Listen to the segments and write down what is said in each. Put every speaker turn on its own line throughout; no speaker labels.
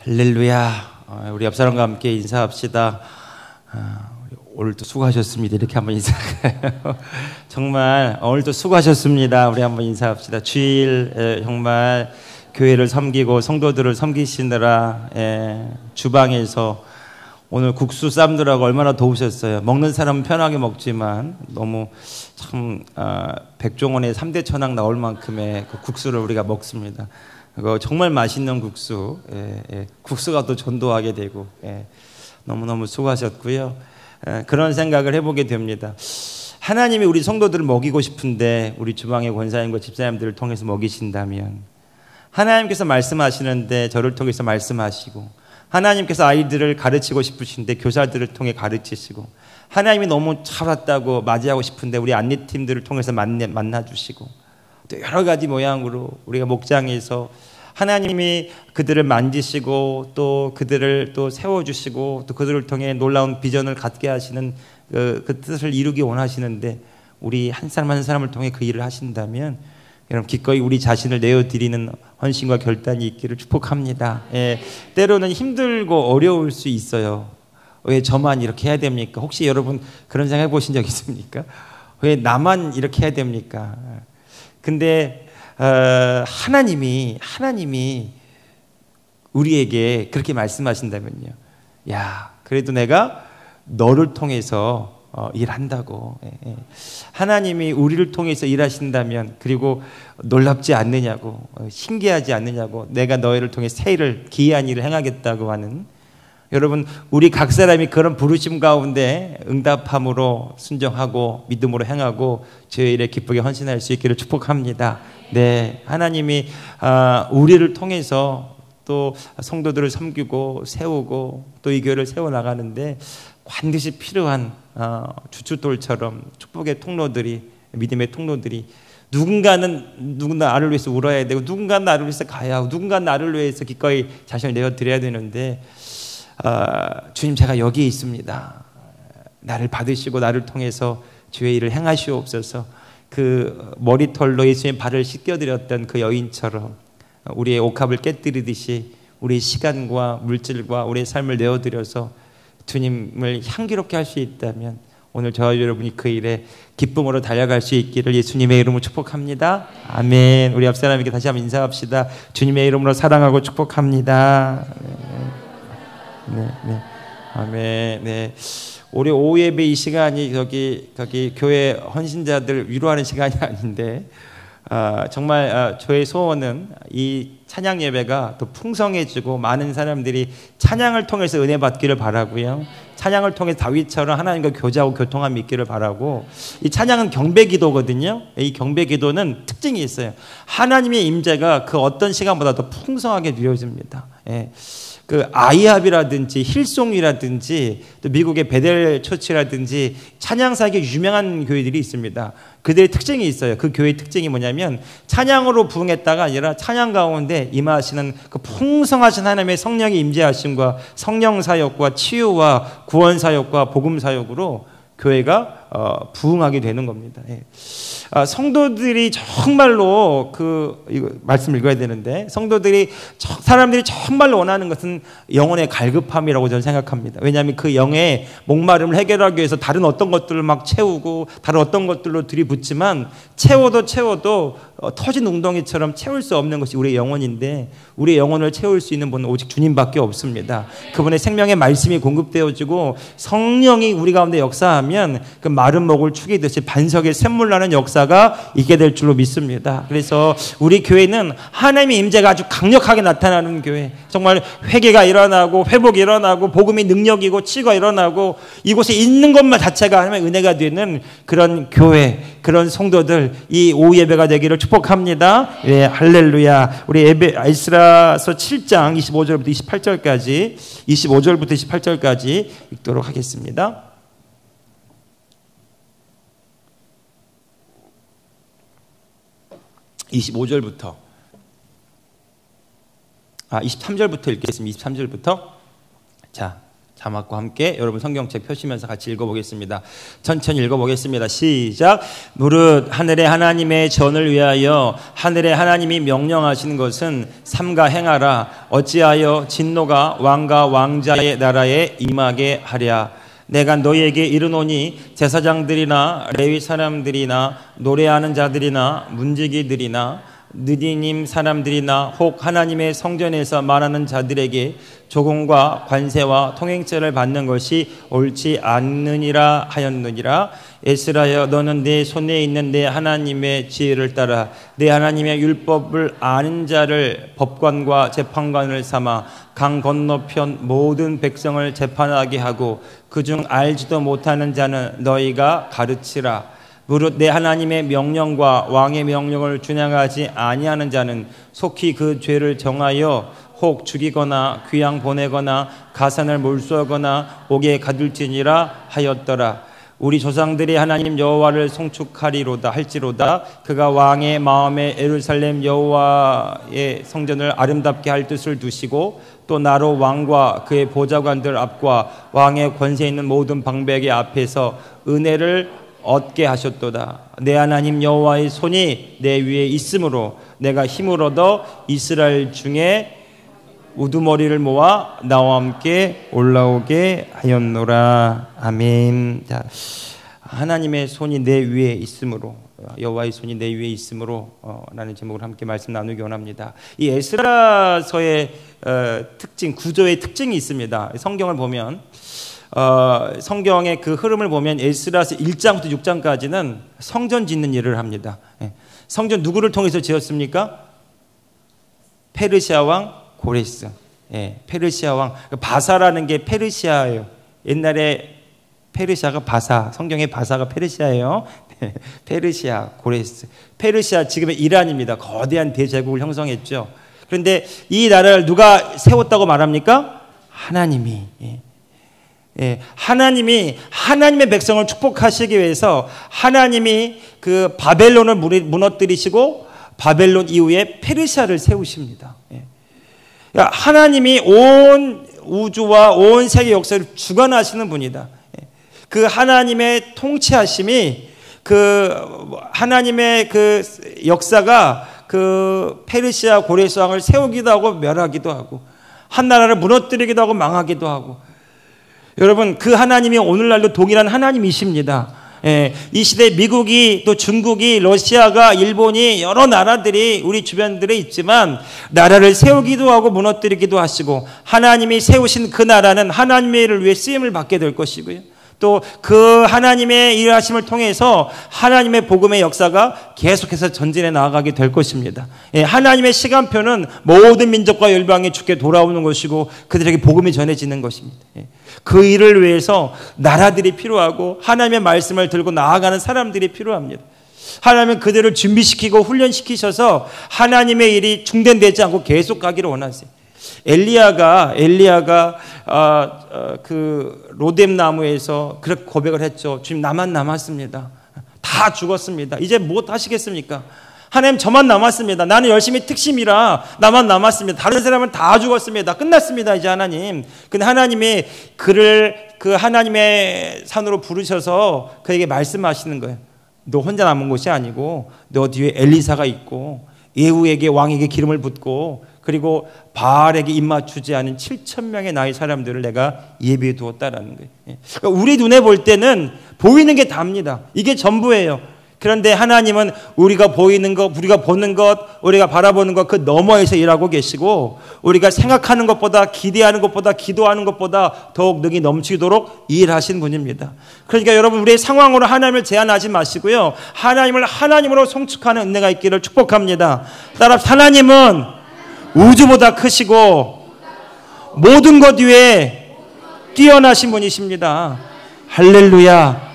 할렐루야. 우리 옆 사람과 함께 인사합시다. 오늘도 수고하셨습니다. 이렇게 한번 인사할까요? 정말 오늘도 수고하셨습니다. 우리 한번 인사합시다. 주일 정말 교회를 섬기고 성도들을 섬기시느라 주방에서 오늘 국수 쌈느라고 얼마나 더우셨어요. 먹는 사람은 편하게 먹지만 너무 참 백종원의 3대 천왕 나올 만큼의 그 국수를 우리가 먹습니다. 그거 정말 맛있는 국수, 국수가 또 전도하게 되고 너무너무 수고하셨고요. 그런 생각을 해보게 됩니다. 하나님이 우리 성도들을 먹이고 싶은데 우리 주방의 권사님과 집사님들을 통해서 먹이신다면, 하나님께서 말씀하시는데 저를 통해서 말씀하시고, 하나님께서 아이들을 가르치고 싶으신데 교사들을 통해 가르치시고, 하나님이 너무 차왔다고 맞이하고 싶은데 우리 안내팀들을 통해서 만나주시고, 또 여러 가지 모양으로 우리가 목장에서 하나님이 그들을 만지시고 또 그들을 또 세워주시고 또 그들을 통해 놀라운 비전을 갖게 하시는 그 뜻을 이루기 원하시는데, 우리 한 사람 한 사람을 통해 그 일을 하신다면 여러분 기꺼이 우리 자신을 내어드리는 헌신과 결단이 있기를 축복합니다. 때로는 힘들고 어려울 수 있어요. 왜 저만 이렇게 해야 됩니까? 혹시 여러분 그런 생각 해보신 적 있습니까? 왜 나만 이렇게 해야 됩니까? 근데 하나님이 우리에게 그렇게 말씀하신다면요, 야, 그래도 내가 너를 통해서 일한다고. 하나님이 우리를 통해서 일하신다면, 그리고 놀랍지 않느냐고, 신기하지 않느냐고, 내가 너희를 통해 새 일을, 기이한 일을 행하겠다고 하는, 여러분 우리 각 사람이 그런 부르심 가운데 응답함으로 순종하고 믿음으로 행하고 주의 일에 기쁘게 헌신할 수 있기를 축복합니다. 네, 하나님이 우리를 통해서 또 성도들을 섬기고 세우고 또 이 교회를 세워나가는데 반드시 필요한 주춧돌처럼 축복의 통로들이, 믿음의 통로들이, 누군가는 나를 위해서 울어야 되고, 누군가는 나를 위해서 가야 하고, 누군가는 나를 위해서 기꺼이 자신을 내어드려야 되는데, 주님 제가 여기에 있습니다. 나를 받으시고 나를 통해서 주의 일을 행하시옵소서. 그 머리털로 예수님의 발을 씻겨드렸던 그 여인처럼 우리의 옥합을 깨뜨리듯이 우리의 시간과 물질과 우리의 삶을 내어드려서 주님을 향기롭게 할 수 있다면 오늘 저와 여러분이 그 일에 기쁨으로 달려갈 수 있기를 예수님의 이름으로 축복합니다. 아멘. 우리 옆 사람에게 다시 한번 인사합시다. 주님의 이름으로 사랑하고 축복합니다. 네, 네, 아멘. 네, 올해 오후 예배 이 시간이 저기 교회 헌신자들 위로하는 시간이 아닌데, 정말 저의 소원은 이 찬양 예배가 더 풍성해지고 많은 사람들이 찬양을 통해서 은혜 받기를 바라고요. 찬양을 통해 다윗처럼 하나님과 교제하고 교통함이 있기를 바라고, 이 찬양은 경배기도거든요. 이 경배기도는 특징이 있어요. 하나님의 임재가 그 어떤 시간보다 더 풍성하게 누려집니다. 그 아이합이라든지 힐송이라든지 또 미국의 베델 처치라든지 찬양사에게 유명한 교회들이 있습니다. 그들의 특징이 있어요. 그 교회의 특징이 뭐냐면 찬양으로 부흥했다가 아니라 찬양 가운데 임하시는 그 풍성하신 하나님의 성령의 임재하심과 성령 사역과 치유와 구원 사역과 복음 사역으로 교회가 부흥하게 되는 겁니다. 성도들이 정말로 이거 말씀을 읽어야 되는데, 사람들이 정말로 원하는 것은 영혼의 갈급함이라고 저는 생각합니다. 왜냐하면 그 영의 목마름을 해결하기 위해서 다른 어떤 것들을 막 채우고 다른 어떤 것들로 들이붓지만 채워도 터진 웅덩이처럼 채울 수 없는 것이 우리의 영혼인데, 우리의 영혼을 채울 수 있는 분은 오직 주님밖에 없습니다. 그분의 생명의 말씀이 공급되어지고 성령이 우리 가운데 역사하면 그 마른 목을 축이듯이 반석에 샘물 나는 역사가 있게 될 줄로 믿습니다. 그래서 우리 교회는 하나님의 임재가 아주 강력하게 나타나는 교회, 정말 회개가 일어나고 회복이 일어나고 복음의 능력이고 치유가 일어나고 이곳에 있는 것만 자체가 하나님의 은혜가 되는 그런 교회, 그런 성도들, 이 오후 예배가 되기를 축복합니다. 예, 할렐루야. 우리 에스라서 7장 25절부터 28절까지 읽도록 하겠습니다. 23절부터 읽겠습니다. 23절부터. 자, 자막과 함께 여러분 성경책 펴시면서 같이 읽어보겠습니다. 천천히 읽어보겠습니다. 시작. 무릇 하늘의 하나님의 전을 위하여 하늘의 하나님이 명령하시는 것은 삼가 행하라. 어찌하여 진노가 왕과 왕자의 나라에 임하게 하랴. 내가 너희에게 이르노니 제사장들이나 레위 사람들이나 노래하는 자들이나 문지기들이나 느디님 사람들이나 혹 하나님의 성전에서 말하는 자들에게 조공과 관세와 통행죄를 받는 것이 옳지 않느니라 하였느니라. 에스라여, 너는 내 손에 있는 내 하나님의 지혜를 따라 내 하나님의 율법을 아는 자를 법관과 재판관을 삼아 강 건너편 모든 백성을 재판하게 하고 그중 알지도 못하는 자는 너희가 가르치라. 무릇 내 하나님의 명령과 왕의 명령을 준행하지 아니하는 자는 속히 그 죄를 정하여 혹 죽이거나 귀양 보내거나 가산을 몰수하거나 옥에 가둘지니라 하였더라. 우리 조상들이 하나님 여호와를 송축하리로다 할지로다 그가 왕의 마음에 예루살렘 여호와의 성전을 아름답게 할 뜻을 두시고 또 나로 왕과 그의 보좌관들 앞과 왕의 권세 있는 모든 방백의 앞에서 은혜를 얻게 하셨도다. 내 하나님 여호와의 손이 내 위에 있으므로 내가 힘을 얻어 이스라엘 중에 우두머리를 모아 나와 함께 올라오게 하였노라. 아멘. 자, 하나님의 손이 내 위에 있으므로, 여호와의 손이 내 위에 있으므로 라는 제목으로 함께 말씀 나누기 원합니다. 이 에스라서의 특징, 구조의 특징이 있습니다. 성경을 보면 성경의 그 흐름을 보면 에스라서 1장부터 6장까지는 성전 짓는 일을 합니다. 성전 누구를 통해서 지었습니까? 페르시아 왕 고레스. 페르시아 왕 바사라는 게 페르시아예요. 옛날에 페르시아가 바사, 성경의 바사가 페르시아예요. 페르시아 고레스. 페르시아 지금의 이란입니다. 거대한 대제국을 형성했죠. 그런데 이 나라를 누가 세웠다고 말합니까? 하나님이. 하나님이 하나님의 백성을 축복하시기 위해서 하나님이 그 바벨론을 무너뜨리시고 바벨론 이후에 페르시아를 세우십니다. 하나님이 온 우주와 온 세계 역사를 주관하시는 분이다. 그 하나님의 통치하심이 그 하나님의 그 역사가 그 페르시아 고레스 왕을 세우기도 하고 멸하기도 하고 한 나라를 무너뜨리기도 하고 망하기도 하고, 여러분 그 하나님이 오늘날도 동일한 하나님이십니다. 이 시대 미국이 또 중국이 러시아가 일본이 여러 나라들이 우리 주변들에 있지만 나라를 세우기도 하고 무너뜨리기도 하시고 하나님이 세우신 그 나라는 하나님의 일을 위해 쓰임을 받게 될 것이고요. 또 그 하나님의 일하심을 통해서 하나님의 복음의 역사가 계속해서 전진해 나아가게 될 것입니다. 하나님의 시간표는 모든 민족과 열방이 주께 돌아오는 것이고 그들에게 복음이 전해지는 것입니다. 그 일을 위해서 나라들이 필요하고 하나님의 말씀을 들고 나아가는 사람들이 필요합니다. 하나님은 그들을 준비시키고 훈련시키셔서 하나님의 일이 중단되지 않고 계속 가기를 원하세요. 엘리야가 그 로뎀 나무에서 그렇게 고백을 했죠. 주님, 나만 남았습니다. 다 죽었습니다. 이제 못 하시겠습니까? 하나님, 저만 남았습니다. 나는 열심히 특심이라 나만 남았습니다. 다른 사람은 다 죽었습니다. 끝났습니다. 이제 하나님. 근데 하나님이 그를 그 하나님의 산으로 부르셔서 그에게 말씀하시는 거예요. 너 혼자 남은 것이 아니고 너 뒤에 엘리사가 있고 예후에게 왕에게 기름을 붓고 그리고 바알에게 입맞추지 않은 7,000명의 나의 사람들을 내가 예비해 두었다라는 거예요. 그러니까 우리 눈에 볼 때는 보이는 게 답니다. 이게 전부예요. 그런데 하나님은 우리가 보이는 것, 우리가 보는 것, 우리가 바라보는 것 그 너머에서 일하고 계시고 우리가 생각하는 것보다, 기대하는 것보다, 기도하는 것보다 더욱 능히 넘치도록 일하신 분입니다. 그러니까 여러분, 우리의 상황으로 하나님을 제한하지 마시고요, 하나님을 하나님으로 송축하는 은혜가 있기를 축복합니다. 따라 하나님은 우주보다 크시고 모든 것 위에 뛰어나신 분이십니다. 할렐루야.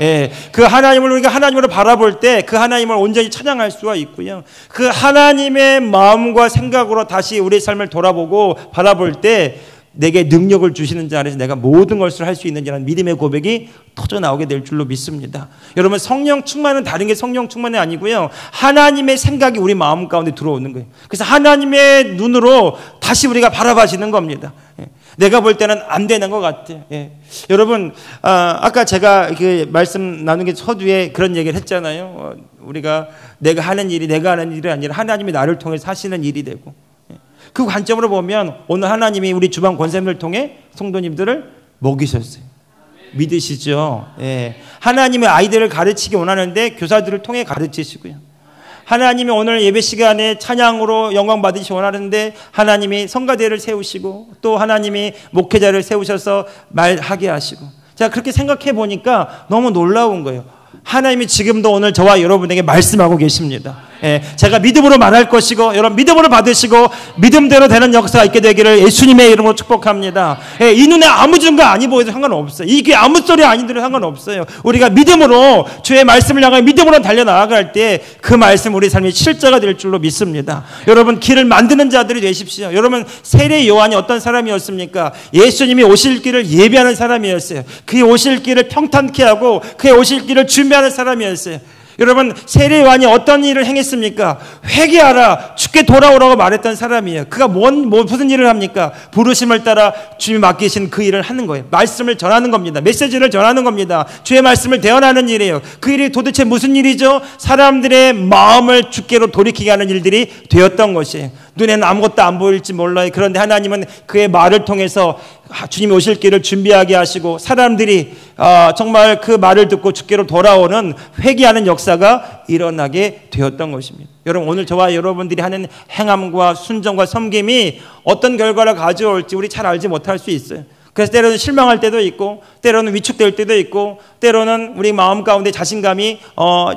그 하나님을 우리가 하나님으로 바라볼 때 그 하나님을 온전히 찬양할 수가 있고요. 그 하나님의 마음과 생각으로 다시 우리의 삶을 돌아보고 바라볼 때 내게 능력을 주시는 자 안에서 내가 모든 것을 할 수 있는지라는 믿음의 고백이 터져 나오게 될 줄로 믿습니다. 여러분, 성령 충만은 다른 게 성령 충만이 아니고요, 하나님의 생각이 우리 마음 가운데 들어오는 거예요. 그래서 하나님의 눈으로 다시 우리가 바라봐지는 겁니다. 내가 볼 때는 안 되는 것 같아요. 여러분, 아까 제가 그 말씀 나눈 게 서두에 그런 얘기를 했잖아요. 우리가 내가 하는 일이 아니라 하나님이 나를 통해서 하시는 일이 되고, 그 관점으로 보면 오늘 하나님이 우리 주방 권사님을 통해 성도님들을 먹이셨어요. 믿으시죠? 하나님의 아이들을 가르치기 원하는데 교사들을 통해 가르치시고요. 하나님이 오늘 예배 시간에 찬양으로 영광 받으시기 원하는데 하나님이 성가대를 세우시고 또 하나님이 목회자를 세우셔서 말하게 하시고, 자, 그렇게 생각해 보니까 너무 놀라운 거예요. 하나님이 지금도 오늘 저와 여러분에게 말씀하고 계십니다. 제가 믿음으로 말할 것이고 여러분 믿음으로 받으시고 믿음대로 되는 역사가 있게 되기를 예수님의 이름으로 축복합니다. 이 눈에 아무 증거 아니 보여도 상관없어요. 이게 아무 소리 아니더라도 상관없어요. 우리가 믿음으로 주의 말씀을 향해 믿음으로 달려나갈 때 그 말씀 우리 삶의 실제가 될 줄로 믿습니다. 여러분, 길을 만드는 자들이 되십시오. 여러분, 세례 요한이 어떤 사람이었습니까? 예수님이 오실 길을 예비하는 사람이었어요. 그의 오실 길을 평탄케 하고 그의 오실 길을 준비하는 사람이었어요. 여러분, 세례 요한이 어떤 일을 행했습니까? 회개하라, 주께 돌아오라고 말했던 사람이에요. 그가 무슨 일을 합니까? 부르심을 따라 주님이 맡기신 그 일을 하는 거예요. 말씀을 전하는 겁니다. 메시지를 전하는 겁니다. 주의 말씀을 대언하는 일이에요. 그 일이 도대체 무슨 일이죠? 사람들의 마음을 주께로 돌이키게 하는 일들이 되었던 것이에요. 눈에는 아무것도 안 보일지 몰라요. 그런데 하나님은 그의 말을 통해서 주님이 오실 길을 준비하게 하시고 사람들이 정말 그 말을 듣고 주께로 돌아오는 회개하는 역사가 일어나게 되었던 것입니다. 여러분, 오늘 저와 여러분들이 하는 행함과 순종과 섬김이 어떤 결과를 가져올지 우리 잘 알지 못할 수 있어요. 그래서 때로는 실망할 때도 있고 때로는 위축될 때도 있고 때로는 우리 마음 가운데 자신감이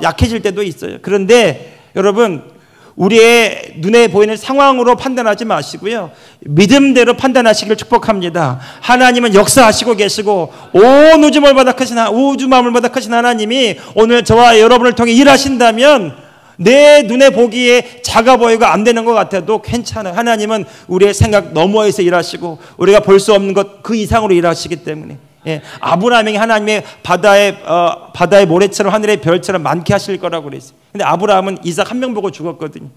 약해질 때도 있어요. 그런데 여러분, 우리의 눈에 보이는 상황으로 판단하지 마시고요, 믿음대로 판단하시길 축복합니다. 하나님은 역사하시고 계시고 온 우주 마음을 바다 크신 하나님이 오늘 저와 여러분을 통해 일하신다면 내 눈에 보기에 작아 보이고 안 되는 것 같아도 괜찮아요. 하나님은 우리의 생각 너머에서 일하시고 우리가 볼 수 없는 것 그 이상으로 일하시기 때문에, 아브라함에게 하나님의 바다의 모래처럼 하늘의 별처럼 많게 하실 거라고 그랬어요. 근데 아브라함은 이삭 한 명 보고 죽었거든요.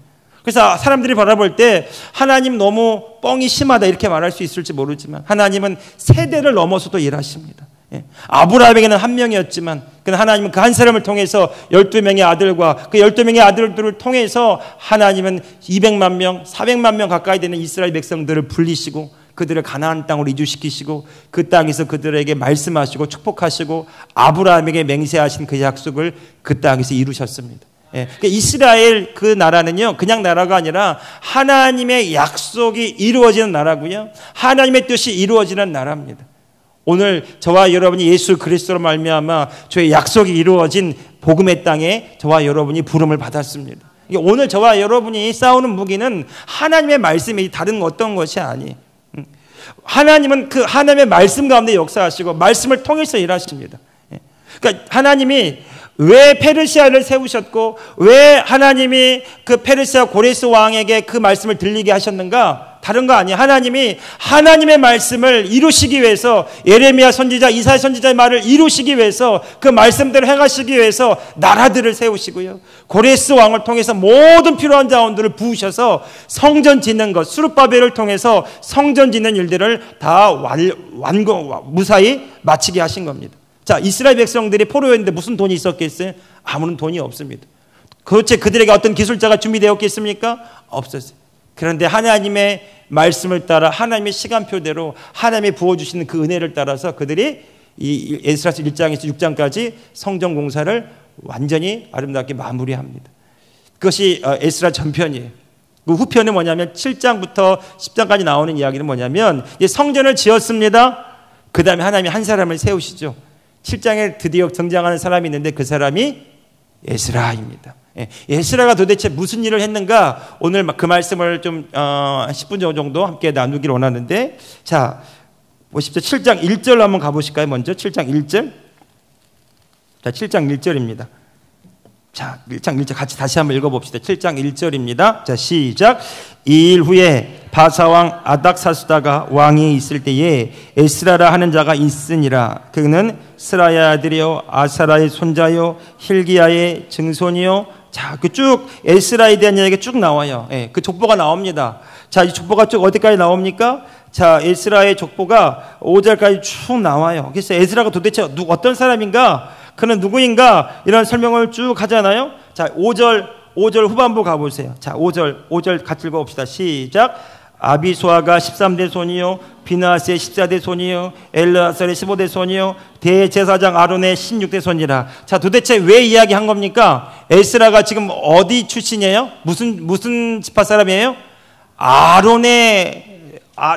그래서 사람들이 바라볼 때 하나님 너무 뻥이 심하다 이렇게 말할 수 있을지 모르지만 하나님은 세대를 넘어서도 일하십니다. 아브라함에게는 한 명이었지만 하나님은 그 한 사람을 통해서 12명의 아들과 그 12명의 아들들을 통해서 하나님은 200만 명, 400만 명 가까이 되는 이스라엘 백성들을 불리시고 그들을 가나안 땅으로 이주시키시고 그 땅에서 그들에게 말씀하시고 축복하시고 아브라함에게 맹세하신 그 약속을 그 땅에서 이루셨습니다. 그러니까 이스라엘 그 나라는요, 그냥 나라가 아니라 하나님의 약속이 이루어지는 나라고요, 하나님의 뜻이 이루어지는 나라입니다. 오늘 저와 여러분이 예수 그리스도로 말미암아 저의 약속이 이루어진 복음의 땅에 저와 여러분이 부름을 받았습니다. 오늘 저와 여러분이 싸우는 무기는 하나님의 말씀이 다른 어떤 것이 아니에요. 하나님은 그 하나님의 말씀 가운데 역사하시고 말씀을 통해서 일하십니다. 그러니까 하나님이 왜 페르시아를 세우셨고 왜 하나님이 그 페르시아 고레스 왕에게 그 말씀을 들리게 하셨는가? 다른 거 아니에요. 하나님이 하나님의 말씀을 이루시기 위해서, 예레미야 선지자, 이사야 선지자의 말을 이루시기 위해서, 그 말씀대로 행하시기 위해서 나라들을 세우시고요, 고레스 왕을 통해서 모든 필요한 자원들을 부으셔서 성전 짓는 것, 스룹바벨을 통해서 성전 짓는 일들을 다 무사히 마치게 하신 겁니다. 자, 이스라엘 백성들이 포로였는데 무슨 돈이 있었겠어요? 아무런 돈이 없습니다. 도대체 그들에게 어떤 기술자가 준비되었겠습니까? 없었어요. 그런데 하나님의 말씀을 따라 하나님의 시간표대로 하나님이 부어주시는 그 은혜를 따라서 그들이 이 에스라서 1장에서 6장까지 성전 공사를 완전히 아름답게 마무리합니다. 그것이 에스라 전편이에요. 그 후편은 뭐냐면 7장부터 10장까지 나오는 이야기는 뭐냐면 성전을 지었습니다. 그 다음에 하나님이 한 사람을 세우시죠. 7장에 드디어 등장하는 사람이 있는데 그 사람이 에스라입니다. 에스라가 도대체 무슨 일을 했는가, 오늘 그 말씀을 좀 10분 정도 함께 나누기를 원하는데, 자 보십시오. 7장 1절로 한번 가보실까요? 먼저 7장 1절. 자, 7장 1절입니다. 자, 1장 1절 같이 다시 한번 읽어봅시다. 7장 1절입니다. 자, 시작. 이 일 후에 바사왕 아닥사스다가 왕이 있을 때에 에스라라 하는 자가 있으니라. 그는 스라야 아들이요 아사라의 손자요 힐기야의 증손이요. 자, 그 쭉 에스라에 대한 이야기가 쭉 나와요. 그 족보가 나옵니다. 자, 이 족보가 쭉 어디까지 나옵니까? 자, 에스라의 족보가 5절까지 쭉 나와요. 그래서 에스라가 도대체 어떤 사람인가? 그는 누구인가? 이런 설명을 쭉 하잖아요. 자, 5절 후반부 가보세요. 자, 5절 같이 읽어봅시다. 시작. 아비소아가 13대 손이요, 비나스의 14대 손이요, 엘르아살의 15대 손이요, 대제사장 아론의 16대 손이라. 자, 도대체 왜 이야기한 겁니까? 에스라가 지금 어디 출신이에요? 무슨 지파 사람이에요?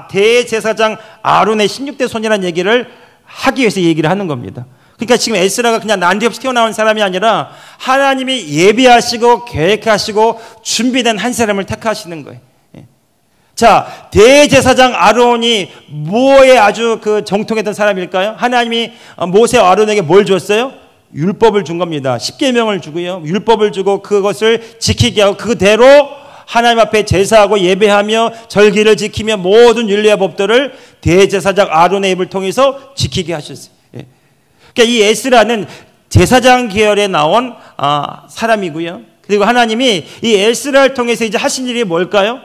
대제사장 아론의 16대 손이라는 얘기를 하기 위해서 얘기를 하는 겁니다. 그러니까 지금 에스라가 그냥 난데없이 튀어나온 사람이 아니라 하나님이 예비하시고 계획하시고 준비된 한 사람을 택하시는 거예요. 자, 대제사장 아론이 뭐에 아주 정통했던 사람일까요? 하나님이 모세와 아론에게 뭘 줬어요? 율법을 준 겁니다. 십계명을 주고요, 율법을 주고 그것을 지키게 하고 그대로 하나님 앞에 제사하고 예배하며 절기를 지키며 모든 율례와 법들을 대제사장 아론의 입을 통해서 지키게 하셨어요. 그러니까 이 에스라는 제사장 계열에 나온 사람이고요. 그리고 하나님이 이 에스라를 통해서 이제 하신 일이 뭘까요?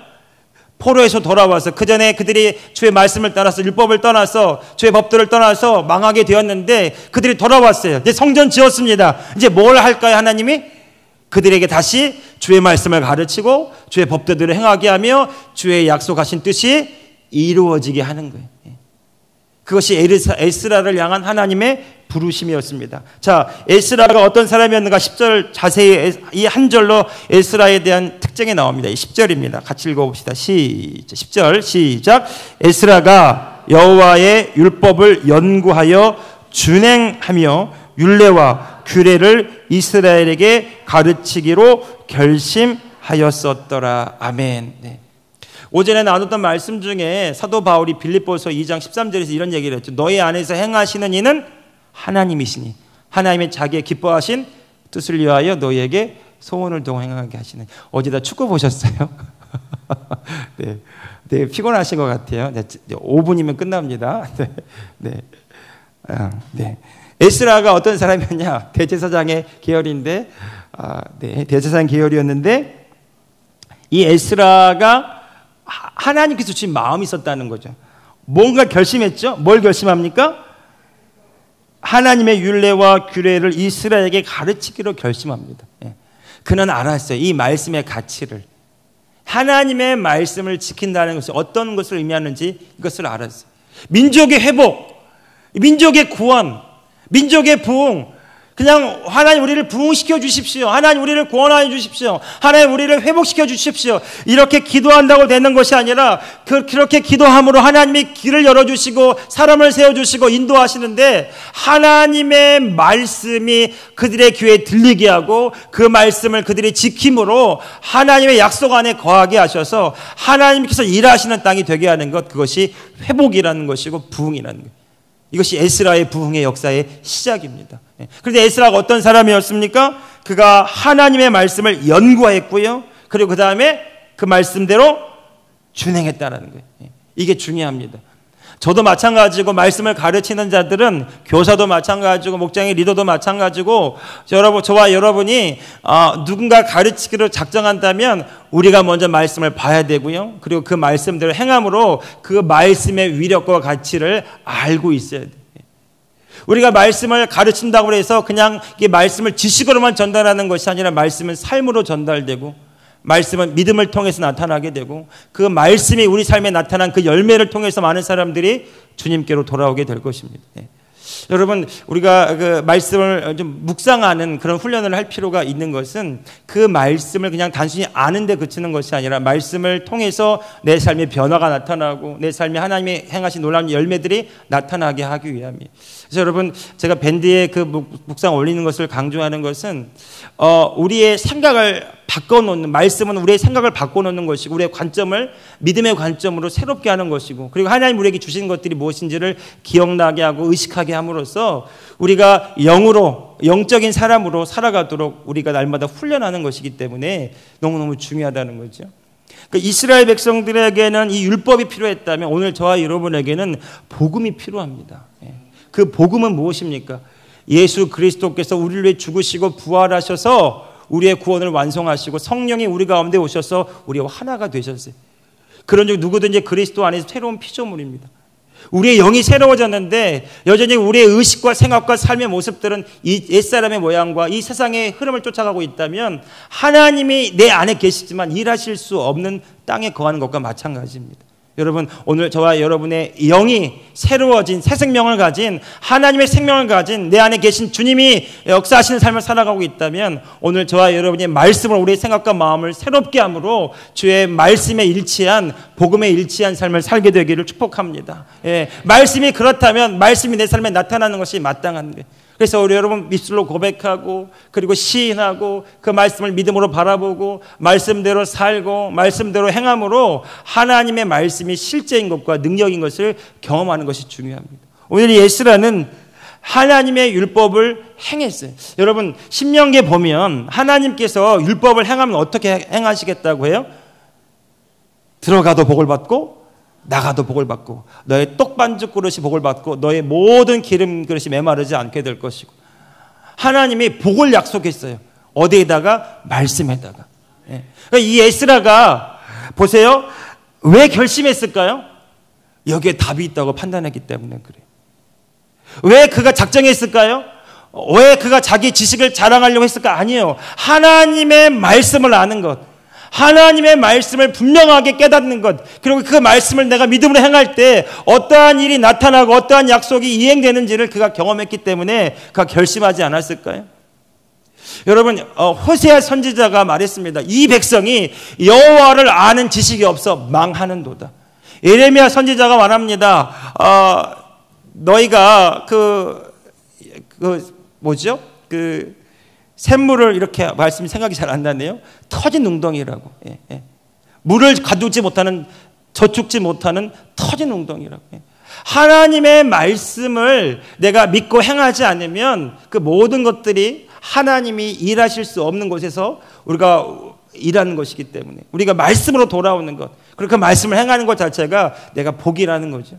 포로에서 돌아와서, 그 전에 그들이 주의 말씀을 떠나서, 율법을 떠나서, 주의 법들을 떠나서 망하게 되었는데 그들이 돌아왔어요. 이제 성전 지었습니다. 이제 뭘 할까요? 하나님이 그들에게 다시 주의 말씀을 가르치고 주의 법들을 행하게 하며 주의 약속하신 뜻이 이루어지게 하는 거예요. 그것이 에스라를 향한 하나님의 부르심이었습니다. 자, 에스라가 어떤 사람이었는가 10절 자세히 이 한 절로 에스라에 대한 특징이 나옵니다. 10절입니다. 같이 읽어봅시다. 10절 시작. 에스라가 여호와의 율법을 연구하여 준행하며 율례와 규례를 이스라엘에게 가르치기로 결심하였었더라. 아멘. 네. 오전에 나눴던 말씀 중에 사도 바울이 빌립보서 2장 13절에서 이런 얘기를 했죠. 너희 안에서 행하시는 이는 하나님이시니 하나님의 자기의 기뻐하신 뜻을 위하여 너희에게 소원을 동행하게 하시는. 어제다 축구 보셨어요? 네, 네, 피곤하신 것 같아요. 네, 5분이면 끝납니다. 네, 네. 네. 에스라가 어떤 사람이었냐? 대제사장의 계열인데, 네, 대제사장 계열이었는데 이 에스라가 하나님께서 주신 마음이 있었다는 거죠. 뭔가 결심했죠. 뭘 결심합니까? 하나님의 율례와 규례를 이스라엘에게 가르치기로 결심합니다. 그는 알았어요. 이 말씀의 가치를. 하나님의 말씀을 지킨다는 것이 어떤 것을 의미하는지 이것을 알았어요. 민족의 회복, 민족의 구원, 민족의 부흥. 그냥 하나님 우리를 부흥시켜 주십시오. 하나님 우리를 구원하여 주십시오. 하나님 우리를 회복시켜 주십시오. 이렇게 기도한다고 되는 것이 아니라 그렇게 기도함으로 하나님이 길을 열어주시고 사람을 세워주시고 인도하시는데 하나님의 말씀이 그들의 귀에 들리게 하고 그 말씀을 그들이 지킴으로 하나님의 약속 안에 거하게 하셔서 하나님께서 일하시는 땅이 되게 하는 것, 그것이 회복이라는 것이고 부흥이라는 것. 이것이 에스라의 부흥의 역사의 시작입니다. 그런데 에스라가 어떤 사람이었습니까? 그가 하나님의 말씀을 연구했고요. 그리고 그 다음에 그 말씀대로 준행했다는 거예요. 이게 중요합니다. 저도 마찬가지고 말씀을 가르치는 자들은 교사도 마찬가지고 목장의 리더도 마찬가지고 저와 여러분이 누군가 가르치기로 작정한다면 우리가 먼저 말씀을 봐야 되고요. 그리고 그 말씀대로 행함으로 그 말씀의 위력과 가치를 알고 있어야 돼요. 우리가 말씀을 가르친다고 해서 그냥 이 말씀을 지식으로만 전달하는 것이 아니라 말씀은 삶으로 전달되고 말씀은 믿음을 통해서 나타나게 되고 그 말씀이 우리 삶에 나타난 그 열매를 통해서 많은 사람들이 주님께로 돌아오게 될 것입니다. 여러분, 우리가 그 말씀을 좀 묵상하는 그런 훈련을 할 필요가 있는 것은 그 말씀을 그냥 단순히 아는 데 그치는 것이 아니라 말씀을 통해서 내 삶의 변화가 나타나고 내 삶에 하나님이 행하신 놀라운 열매들이 나타나게 하기 위함이에요. 그래서 여러분, 제가 밴드에 그 묵상 올리는 것을 강조하는 것은 우리의 생각을 바꿔놓는, 말씀은 우리의 생각을 바꿔놓는 것이고 우리의 관점을 믿음의 관점으로 새롭게 하는 것이고 그리고 하나님 우리에게 주신 것들이 무엇인지를 기억나게 하고 의식하게 함으로써 우리가 영적인 사람으로 살아가도록 우리가 날마다 훈련하는 것이기 때문에 너무너무 중요하다는 거죠. 그러니까 이스라엘 백성들에게는 이 율법이 필요했다면 오늘 저와 여러분에게는 복음이 필요합니다. 그 복음은 무엇입니까? 예수 그리스도께서 우리를 위해 죽으시고 부활하셔서 우리의 구원을 완성하시고 성령이 우리 가운데 오셔서 우리와 하나가 되셨어요. 그런 중 누구든지 그리스도 안에서 새로운 피조물입니다. 우리의 영이 새로워졌는데 여전히 우리의 의식과 생각과 삶의 모습들은 이 옛사람의 모양과 이 세상의 흐름을 쫓아가고 있다면 하나님이 내 안에 계시지만 일하실 수 없는 땅에 거하는 것과 마찬가지입니다. 여러분, 오늘 저와 여러분의 영이 새로워진 새 생명을 가진 하나님의 생명을 가진 내 안에 계신 주님이 역사하시는 삶을 살아가고 있다면 오늘 저와 여러분의 말씀을 우리의 생각과 마음을 새롭게 함으로 주의 말씀에 일치한 복음에 일치한 삶을 살게 되기를 축복합니다. 예, 말씀이 그렇다면 말씀이 내 삶에 나타나는 것이 마땅한 거예요. 그래서 우리 여러분 입술로 고백하고 그리고 시인하고 그 말씀을 믿음으로 바라보고 말씀대로 살고 말씀대로 행함으로 하나님의 말씀이 실제인 것과 능력인 것을 경험하는 것이 중요합니다. 오늘 이 에스라는 하나님의 율법을 행했어요. 여러분 신명기에 보면 하나님께서 율법을 행하면 어떻게 행하시겠다고 해요? 들어가도 복을 받고 나가도 복을 받고 너의 떡반죽 그릇이 복을 받고 너의 모든 기름 그릇이 메마르지 않게 될 것이고 하나님이 복을 약속했어요. 어디에다가? 말씀에다가. 예. 이 에스라가 보세요. 왜 결심했을까요? 여기에 답이 있다고 판단했기 때문에 그래요. 왜 그가 작정했을까요? 왜 그가 자기 지식을 자랑하려고 했을까? 아니에요. 하나님의 말씀을 아는 것, 하나님의 말씀을 분명하게 깨닫는 것, 그리고 그 말씀을 내가 믿음으로 행할 때 어떠한 일이 나타나고 어떠한 약속이 이행되는지를 그가 경험했기 때문에 그가 결심하지 않았을까요? 여러분 호세아 선지자가 말했습니다. 이 백성이 여호와를 아는 지식이 없어 망하는도다. 예레미야 선지자가 말합니다. 너희가 뭐죠? 샘물을 이렇게 말씀이 생각이 잘 안 나네요. 터진 웅덩이라고. 예, 예. 물을 가두지 못하는 저축지 못하는 터진 웅덩이라고. 예. 하나님의 말씀을 내가 믿고 행하지 않으면 그 모든 것들이 하나님이 일하실 수 없는 곳에서 우리가 일하는 것이기 때문에 우리가 말씀으로 돌아오는 것, 그리고 그 말씀을 행하는 것 자체가 내가 복이라는 거죠.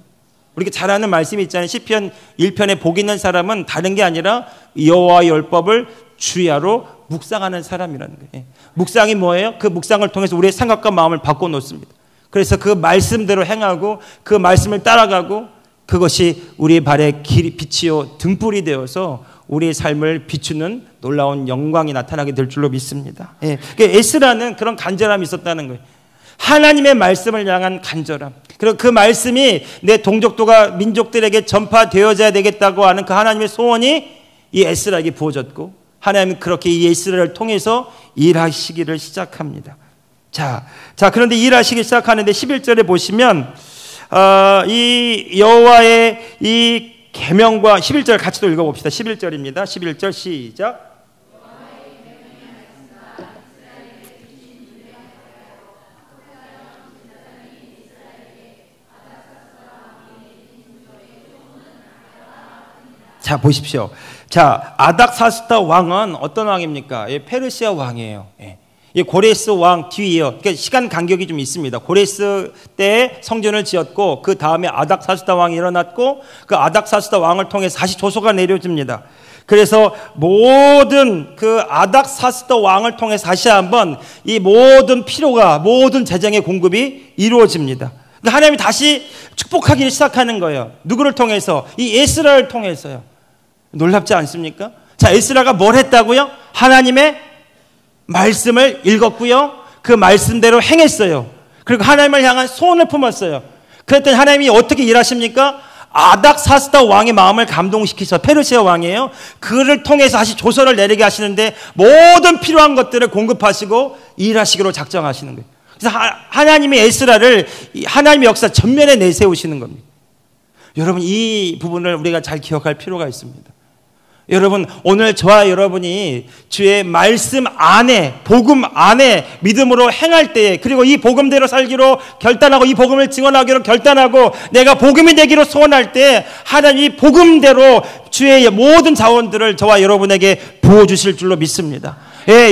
우리가 잘 아는 말씀이 있잖아요. 시편 1편에 복 있는 사람은 다른 게 아니라 여호와의 율법을 주야로 묵상하는 사람이라는 거예요. 묵상이 뭐예요? 그 묵상을 통해서 우리의 생각과 마음을 바꿔놓습니다. 그래서 그 말씀대로 행하고 그 말씀을 따라가고 그것이 우리의 발에 빛이요 등불이 되어서 우리의 삶을 비추는 놀라운 영광이 나타나게 될 줄로 믿습니다. 에스라는 그런 간절함이 있었다는 거예요. 하나님의 말씀을 향한 간절함, 그리고 그 말씀이 내 동족도가 민족들에게 전파되어져야 되겠다고 하는 그 하나님의 소원이 이 에스라에게 부어졌고 하나님은 그렇게 이 에스라를 통해서 일하시기를 시작합니다. 자, 그런데 일하시기 시작하는데 11절에 보시면 이 여호와의 이 계명과 11절 같이 또 읽어봅시다. 11절입니다. 11절 시작. 자, 보십시오. 자, 아닥사스다 왕은 어떤 왕입니까? 페르시아 왕이에요. 이 고레스 왕 뒤이에요. 그러니까 시간 간격이 좀 있습니다. 고레스 때 성전을 지었고 그 다음에 아닥사스다 왕이 일어났고 그 아닥사스다 왕을 통해 다시 조소가 내려집니다. 그래서 모든 그 아닥사스다 왕을 통해 다시 한번 이 모든 필요가 모든 재정의 공급이 이루어집니다. 그러니까 하나님이 다시 축복하기 시작하는 거예요. 누구를 통해서? 이 에스라를 통해서요. 놀랍지 않습니까? 자, 에스라가 뭘 했다고요? 하나님의 말씀을 읽었고요. 그 말씀대로 행했어요. 그리고 하나님을 향한 소원을 품었어요. 그랬더니 하나님이 어떻게 일하십니까? 아닥사스다 왕의 마음을 감동시키셔. 페르시아 왕이에요. 그를 통해서 다시 조서를 내리게 하시는데 모든 필요한 것들을 공급하시고 일하시기로 작정하시는 거예요. 그래서 하나님이 에스라를 하나님의 역사 전면에 내세우시는 겁니다. 여러분, 이 부분을 우리가 잘 기억할 필요가 있습니다. 여러분, 오늘 저와 여러분이 주의 말씀 안에, 복음 안에 믿음으로 행할 때에, 그리고 이 복음대로 살기로 결단하고 이 복음을 증언하기로 결단하고 내가 복음이 되기로 소원할 때 하나님이 복음대로 주의 모든 자원들을 저와 여러분에게 부어주실 줄로 믿습니다.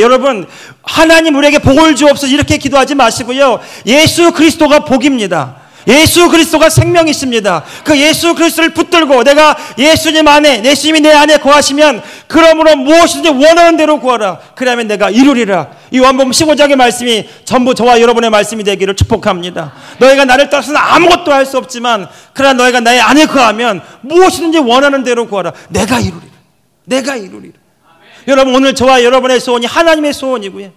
여러분, 하나님 우리에게 복을 주옵소서 이렇게 기도하지 마시고요. 예수 그리스도가 복입니다. 예수 그리스도가 생명이십니다. 그 예수 그리스도를 붙들고 내가 예수님 안에, 예수님이 내 안에 거하시면 그러므로 무엇이든지 원하는 대로 구하라. 그러면 내가 이루리라. 이 요한복음 15장의 말씀이 전부 저와 여러분의 말씀이 되기를 축복합니다. 너희가 나를 떠나서는 아무것도 할 수 없지만 그러나 너희가 나의 안에 거하면 무엇이든지 원하는 대로 구하라. 내가 이루리라. 내가 이루리라. 여러분, 오늘 저와 여러분의 소원이 하나님의 소원이고요.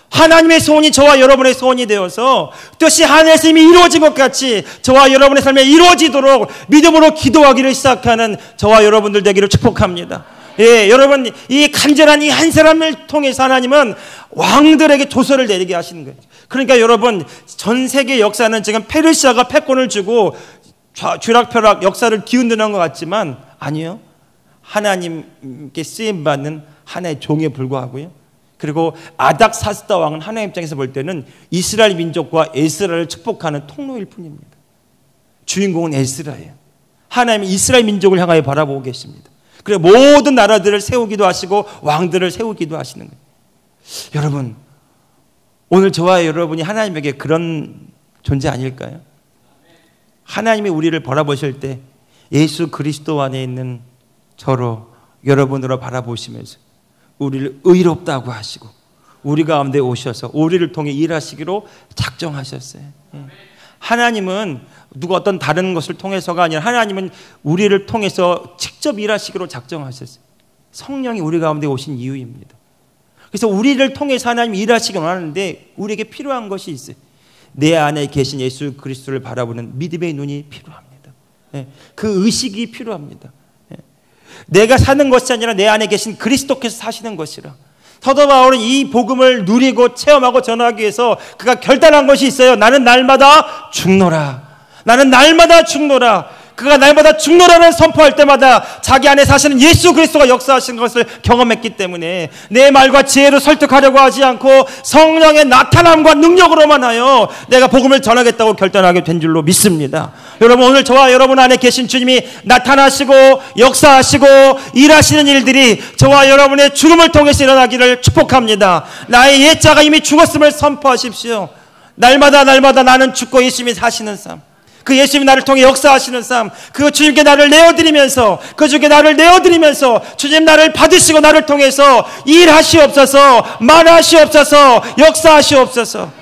하나님의 소원이 저와 여러분의 소원이 되어서 뜻이 하늘에서 이미 이루어진 것 같이 저와 여러분의 삶에 이루어지도록 믿음으로 기도하기를 시작하는 저와 여러분들 되기를 축복합니다. 예, 여러분, 이 간절한 이 한 사람을 통해서 하나님은 왕들에게 조서를 내리게 하시는 거예요. 그러니까 여러분, 전 세계 역사는 지금 페르시아가 패권을 주고 쥐락펴락 역사를 뒤흔드는 것 같지만 아니요. 하나님께 쓰임받는 하나의 종에 불과하고요. 그리고 아닥사스다 왕은 하나님 입장에서 볼 때는 이스라엘 민족과 에스라를 축복하는 통로일 뿐입니다. 주인공은 에스라예요. 하나님이 이스라엘 민족을 향하여 바라보고 계십니다. 그리고 모든 나라들을 세우기도 하시고 왕들을 세우기도 하시는 거예요. 여러분, 오늘 저와 여러분이 하나님에게 그런 존재 아닐까요? 하나님이 우리를 바라보실 때 예수 그리스도 안에 있는 저로 여러분으로 바라보시면서 우리를 의롭다고 하시고 우리 가운데 오셔서 우리를 통해 일하시기로 작정하셨어요. 하나님은 누가 어떤 다른 것을 통해서가 아니라 하나님은 우리를 통해서 직접 일하시기로 작정하셨어요. 성령이 우리 가운데 오신 이유입니다. 그래서 우리를 통해서 하나님이 일하시기 원하는데 우리에게 필요한 것이 있어요. 내 안에 계신 예수 그리스도를 바라보는 믿음의 눈이 필요합니다. 그 의식이 필요합니다. 내가 사는 것이 아니라 내 안에 계신 그리스도께서 사시는 것이라. 사도 바울은 이 복음을 누리고 체험하고 전하기 위해서 그가 결단한 것이 있어요. 나는 날마다 죽노라. 나는 날마다 죽노라. 그가 날마다 죽노라를 선포할 때마다 자기 안에 사시는 예수 그리스도가 역사하신 것을 경험했기 때문에 내 말과 지혜로 설득하려고 하지 않고 성령의 나타남과 능력으로만 하여 내가 복음을 전하겠다고 결단하게 된 줄로 믿습니다. 여러분, 오늘 저와 여러분 안에 계신 주님이 나타나시고 역사하시고 일하시는 일들이 저와 여러분의 죽음을 통해서 일어나기를 축복합니다. 나의 옛자가 이미 죽었음을 선포하십시오. 날마다 나는 죽고 예수님이 사시는 삶, 그 예수님이 나를 통해 역사하시는 삶, 그 주님께 나를 내어드리면서 주님 나를 받으시고 나를 통해서 일하시옵소서, 말하시옵소서, 역사하시옵소서.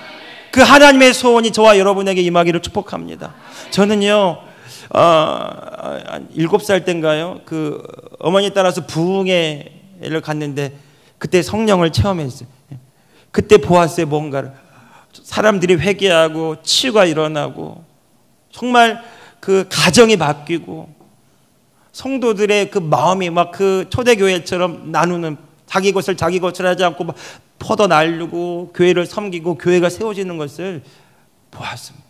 그 하나님의 소원이 저와 여러분에게 임하기를 축복합니다. 저는요 7살 때인가요, 그 어머니 따라서 부흥회를 갔는데 그때 성령을 체험했어요. 그때 보았어요. 뭔가를 사람들이 회개하고 치유가 일어나고 정말 그 가정이 바뀌고 성도들의 그 마음이 막 그 초대교회처럼 나누는, 자기 것을 자기 것을 하지 않고 막 퍼더 날르고 교회를 섬기고 교회가 세워지는 것을 보았습니다.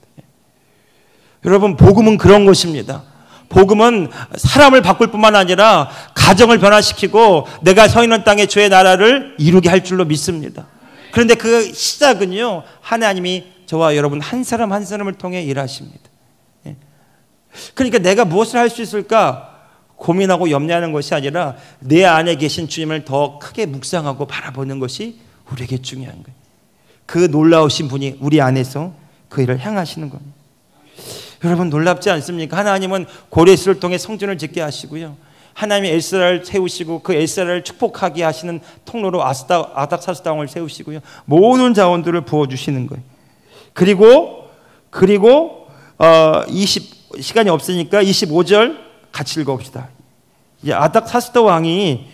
여러분, 복음은 그런 것입니다. 복음은 사람을 바꿀 뿐만 아니라 가정을 변화시키고 내가 서 있는 땅에 주의 나라를 이루게 할 줄로 믿습니다. 그런데 그 시작은요, 하나님이 저와 여러분 한 사람 한 사람을 통해 일하십니다. 그러니까 내가 무엇을 할 수 있을까 고민하고 염려하는 것이 아니라 내 안에 계신 주님을 더 크게 묵상하고 바라보는 것이 우리에게 중요한 거예요. 그 놀라우신 분이 우리 안에서 그 일을 향하시는 겁니다. 여러분, 놀랍지 않습니까? 하나님은 고레스를 통해 성전을 짓게 하시고요, 하나님이 에스라를 세우시고 그 에스라를 축복하게 하시는 통로로 아닥사스다 왕을 세우시고요, 모든 자원들을 부어주시는 거예요. 그리고 시간이 없으니까 25절 같이 읽어봅시다. 이제 아닥사스다 왕이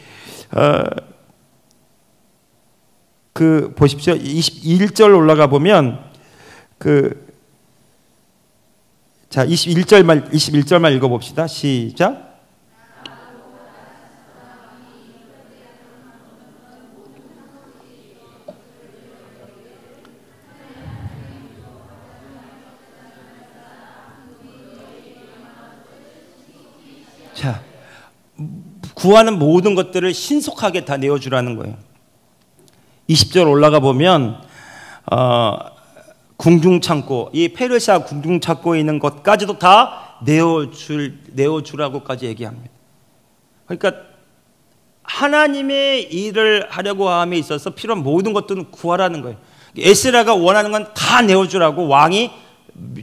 그 보십시오. 21절 올라가 보면 자 21절만 읽어봅시다. 시작. 자, 구하는 모든 것들을 신속하게 다 내어주라는 거예요. 20절 올라가 보면 궁중창고, 이 페르시아 궁중창고에 있는 것까지도 다 내어주라고까지 얘기합니다. 그러니까 하나님의 일을 하려고 함에 있어서 필요한 모든 것들은 구하라는 거예요. 에스라가 원하는 건 다 내어주라고 왕이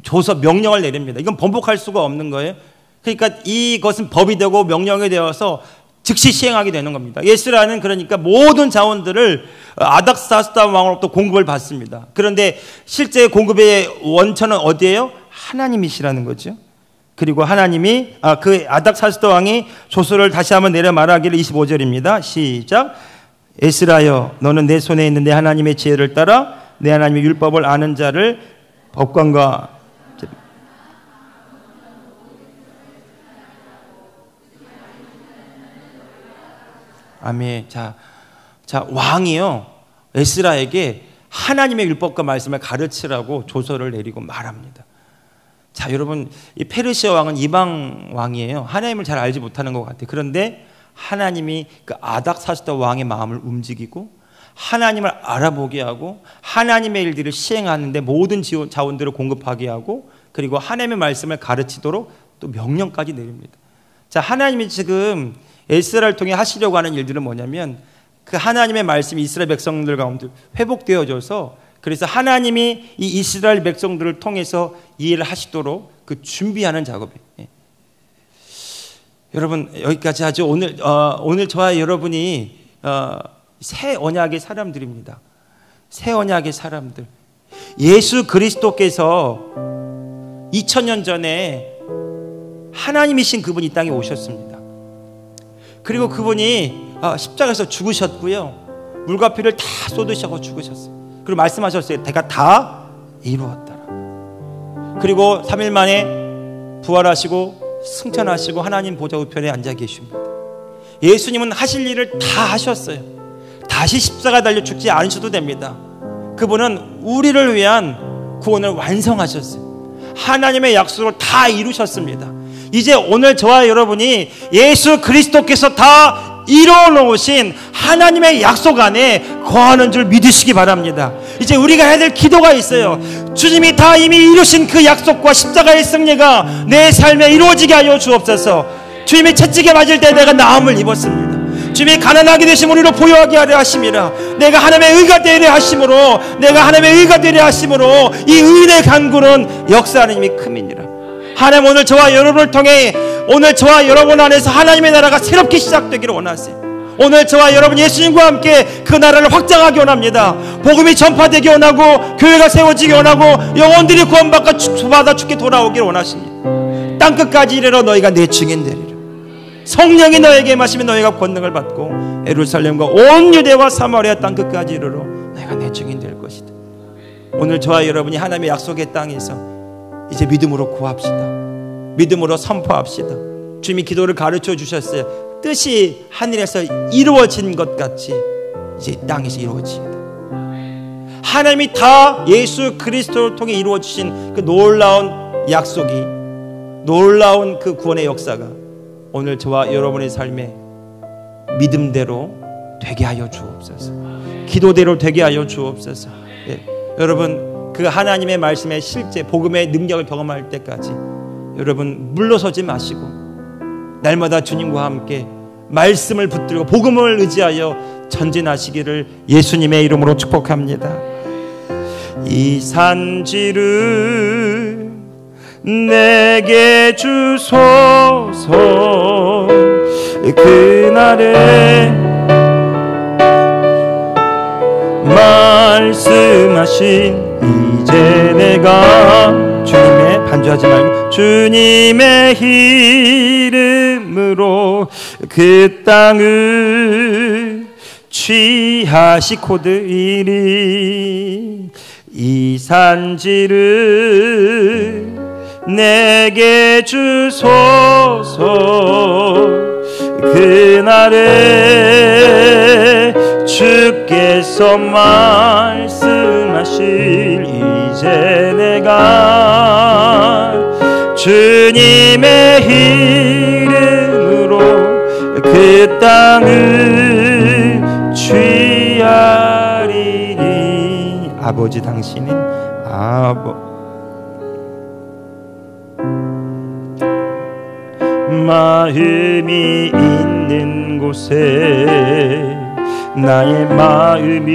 줘서 명령을 내립니다. 이건 번복할 수가 없는 거예요. 그러니까 이것은 법이 되고 명령이 되어서 즉시 시행하게 되는 겁니다. 에스라는 그러니까 모든 자원들을 아닥사스다 왕으로부터 공급을 받습니다. 그런데 실제 공급의 원천은 어디예요? 하나님이시라는 거죠. 그리고 하나님이 그 아닥사스다 왕이 조서를 다시 한번 내려 말하기를 25절입니다. 시작. 에스라여 너는 내 손에 있는 내 하나님의 지혜를 따라 내 하나님의 율법을 아는 자를 법관과 아멘. 자, 왕이요 에스라에게 하나님의 율법과 말씀을 가르치라고 조서를 내리고 말합니다. 자, 여러분, 이 페르시아 왕은 이방 왕이에요. 하나님을 잘 알지 못하는 것 같아요. 그런데 하나님이 그 아닥사스다 왕의 마음을 움직이고 하나님을 알아보게 하고 하나님의 일들을 시행하는데 모든 자원들을 공급하게 하고 그리고 하나님의 말씀을 가르치도록 또 명령까지 내립니다. 자, 하나님이 지금 에스라를 통해 하시려고 하는 일들은 뭐냐면 그 하나님의 말씀이 이스라엘 백성들 가운데 회복되어져서 그래서 하나님이 이 이스라엘 백성들을 통해서 이 일을 하시도록 그 준비하는 작업이에요. 여러분 여기까지 하죠. 오늘 저와 여러분이 새 언약의 사람들입니다. 새 언약의 사람들. 예수 그리스도께서 2000년 전에 하나님이신 그분이 이 땅에 오셨습니다. 그리고 그분이 십자가에서 죽으셨고요. 물과 피를 다 쏟으시고 죽으셨어요. 그리고 말씀하셨어요. 내가 다 이루었더라. 그리고 3일 만에 부활하시고 승천하시고 하나님 보좌 우편에 앉아 계십니다. 예수님은 하실 일을 다 하셨어요. 다시 십자가 달려 죽지 않으셔도 됩니다. 그분은 우리를 위한 구원을 완성하셨어요. 하나님의 약속을 다 이루셨습니다. 이제 오늘 저와 여러분이 예수 그리스도께서 다 이루어놓으신 하나님의 약속 안에 거하는 줄 믿으시기 바랍니다. 이제 우리가 해야 될 기도가 있어요. 주님이 다 이미 이루신 그 약속과 십자가의 승리가 내 삶에 이루어지게 하여 주옵소서. 주님이 채찍에 맞을 때 내가 나음을 입었습니다. 주님이 가난하게 되신 우리로 부유하게 하려 하심이라. 내가 하나님의 의가 되려 하심으로 이 의인의 간구는 역사하는 힘이 큼이니라. 하나님 오늘 저와 여러분을 통해 오늘 저와 여러분 안에서 하나님의 나라가 새롭게 시작되기를 원하세요. 오늘 저와 여러분 예수님과 함께 그 나라를 확장하기 원합니다. 복음이 전파되기 원하고 교회가 세워지기 원하고 영혼들이 구원받아 죽게 돌아오기를 원하십니다. 땅끝까지 이르러 너희가 내 증인 되리라. 성령이 너에게 마시면 너희가 권능을 받고 예루살렘과 온 유대와 사마리아 땅끝까지 이르러 너희가 내 증인 될 것이다. 오늘 저와 여러분이 하나님의 약속의 땅에서 이제 믿음으로 구합시다. 믿음으로 선포합시다. 주님이 기도를 가르쳐 주셨어요. 뜻이 하늘에서 이루어진 것 같이 이제 땅에서 이루어집니다. 하나님이 다 예수 그리스도를 통해 이루어 주신 그 놀라운 약속이, 놀라운 그 구원의 역사가 오늘 저와 여러분의 삶에 믿음대로 되게 하여 주옵소서. 기도대로 되게 하여 주옵소서. 여러분 그 하나님의 말씀의 실제 복음의 능력을 경험할 때까지 여러분 물러서지 마시고 날마다 주님과 함께 말씀을 붙들고 복음을 의지하여 전진하시기를 예수님의 이름으로 축복합니다. 이 산지를 내게 주소서. 그날에 말씀하신 이제 내가 주님의 반주하지 말고 주님의 이름으로 그 땅을 취하시코드이리. 이 산지를 내게 주소서. 그날에 주께서 말씀하실 이제 내가 주님의 이름으로 그 땅을 취하리니. 아버지 당신은 마음이 있는 곳에 나의 마음이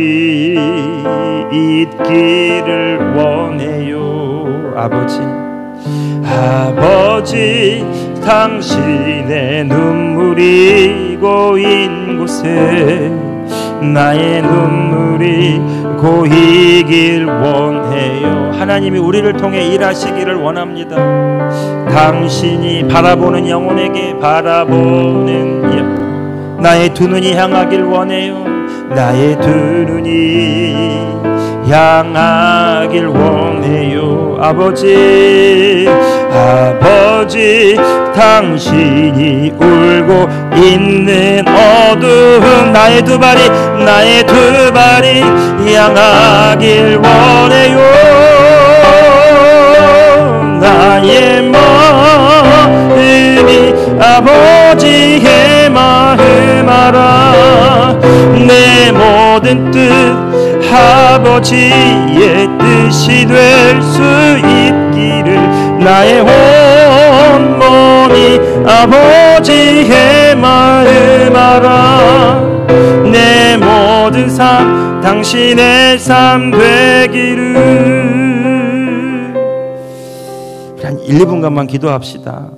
있기를 원해요. 아버지 당신의 눈물이 고인 곳에 나의 눈물이 고이길 원해요. 하나님이 우리를 통해 일하시기를 원합니다. 당신이 바라보는 영혼에게 나의 두 눈이 향하길 원해요. 나의 두 눈이 향하길 원해요. 아버지 당신이 울고 있는 어두운 나의 두 발이 향하길 원해요. 나의 마음이 아버지의 마음 알아. 내 모든 뜻 아버지의 뜻이 될 수 있기를 나의 온몸이 아버지의 마음 알아. 내 모든 삶 당신의 삶 되기를. 한 1, 2분간만 기도합시다.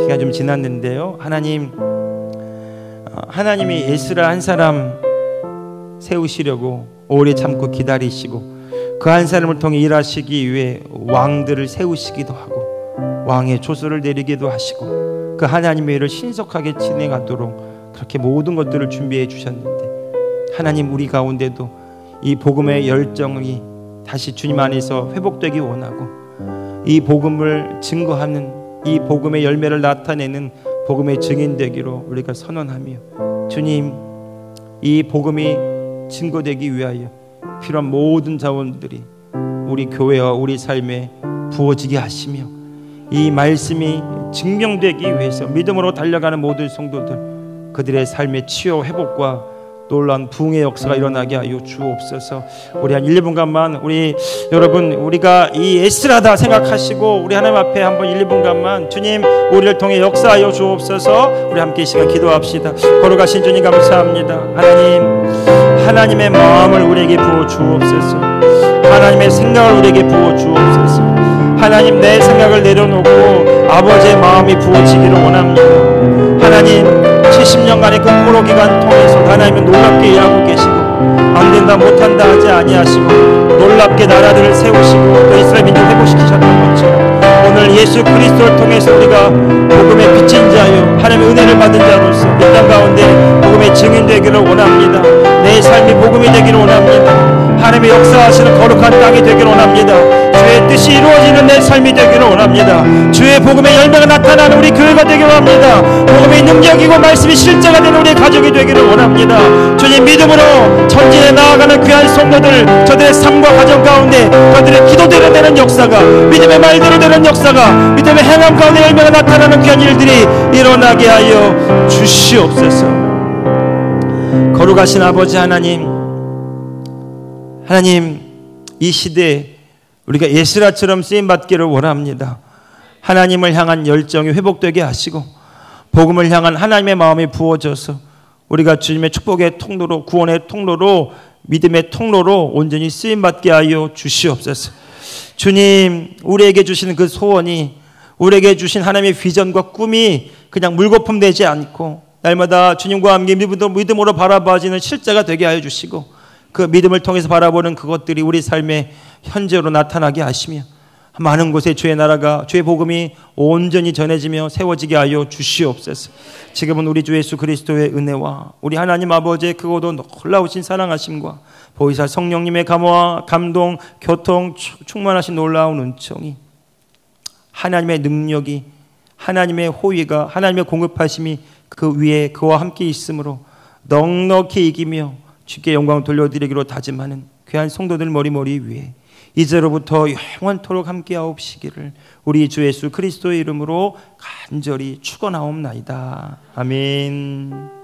시간 좀 지났는데요. 하나님이 에스라 한 사람 세우시려고 오래 참고 기다리시고 그 한 사람을 통해 일하시기 위해 왕들을 세우시기도 하고 왕의 조서를 내리기도 하시고 그 하나님의 일을 신속하게 진행하도록 그렇게 모든 것들을 준비해 주셨는데, 하나님 우리 가운데도 이 복음의 열정이 다시 주님 안에서 회복되기 원하고 이 복음을 증거하는, 이 복음의 열매를 나타내는 복음의 증인 되기로 우리가 선언하며, 주님 이 복음이 증거되기 위하여 필요한 모든 자원들이 우리 교회와 우리 삶에 부어지게 하시며 이 말씀이 증명되기 위해서 믿음으로 달려가는 모든 성도들, 그들의 삶의 치유 회복과 놀라운 부흥의 역사가 일어나게 하여 주옵소서. 우리 한 1, 2분간만 우리가 이 에스라다 생각하시고 우리 하나님 앞에 한번 1, 2분간만 주님 우리를 통해 역사하여 주옵소서. 우리 함께 이 시간 기도합시다. 걸어가신 주님 감사합니다. 하나님의 마음을 우리에게 부어 주옵소서. 하나님의 생각을 우리에게 부어 주옵소서. 하나님 내 생각을 내려놓고 아버지의 마음이 부어지기를 원합니다. 하나님 70년간의 그 포로 기간 통해서 하나님은 놀랍게 일하고 계시고 안된다 못한다 하지 아니하시고 놀랍게 나라들을 세우시고 또 이스라엘 민족 회복시키셨던 것처럼 오늘 예수 그리스도를 통해서 우리가 복음의 빚진 자요 하나님의 은혜를 받은 자로서 이 땅 가운데 복음의 증인 되기를 원합니다. 내 삶이 복음이 되기를 원합니다. 하나님의 역사하시는 거룩한 땅이 되기를 원합니다. 주의 뜻이 이루어지는 내 삶이 되기를 원합니다. 주의 복음의 열매가 나타나는 우리 교회가 되기를 원합니다. 복음의 능력이고 말씀이 실제가 되는 우리 가족이 되기를 원합니다. 주님 믿음으로 전진해 나아가는 귀한 성도들, 저들의 삶과 가정 가운데 저들의 기도대로 되는 역사가, 믿음의 말대로 되는 역사가, 믿음의 행함 가운데 열매가 나타나는 귀한 일들이 일어나게 하여 주시옵소서. 거룩하신 아버지 하나님, 이 시대에 우리가 에스라처럼 쓰임받기를 원합니다. 하나님을 향한 열정이 회복되게 하시고 복음을 향한 하나님의 마음이 부어져서 우리가 주님의 축복의 통로로, 구원의 통로로, 믿음의 통로로 온전히 쓰임받게 하여 주시옵소서. 주님 우리에게 주시는 그 소원이, 우리에게 주신 하나님의 비전과 꿈이 그냥 물거품 되지 않고 날마다 주님과 함께 믿음으로 바라봐지는 실제가 되게 하여 주시고 그 믿음을 통해서 바라보는 그것들이 우리 삶의 현재로 나타나게 하시며 많은 곳에 주의 나라가, 주의 복음이 온전히 전해지며 세워지게 하여 주시옵소서. 지금은 우리 주 예수 그리스도의 은혜와 우리 하나님 아버지의 크고도 놀라우신 사랑하심과 보이사 성령님의 감화와 감동, 교통, 충만하신 놀라운 은총이, 하나님의 능력이, 하나님의 호의가, 하나님의 공급하심이 그 위에 그와 함께 있으므로 넉넉히 이기며 주께 영광 돌려드리기로 다짐하는 귀한 성도들 머리머리 위에 이제로부터 영원토록 함께하옵시기를 우리 주 예수 그리스도의 이름으로 간절히 축원하옵나이다. 아멘.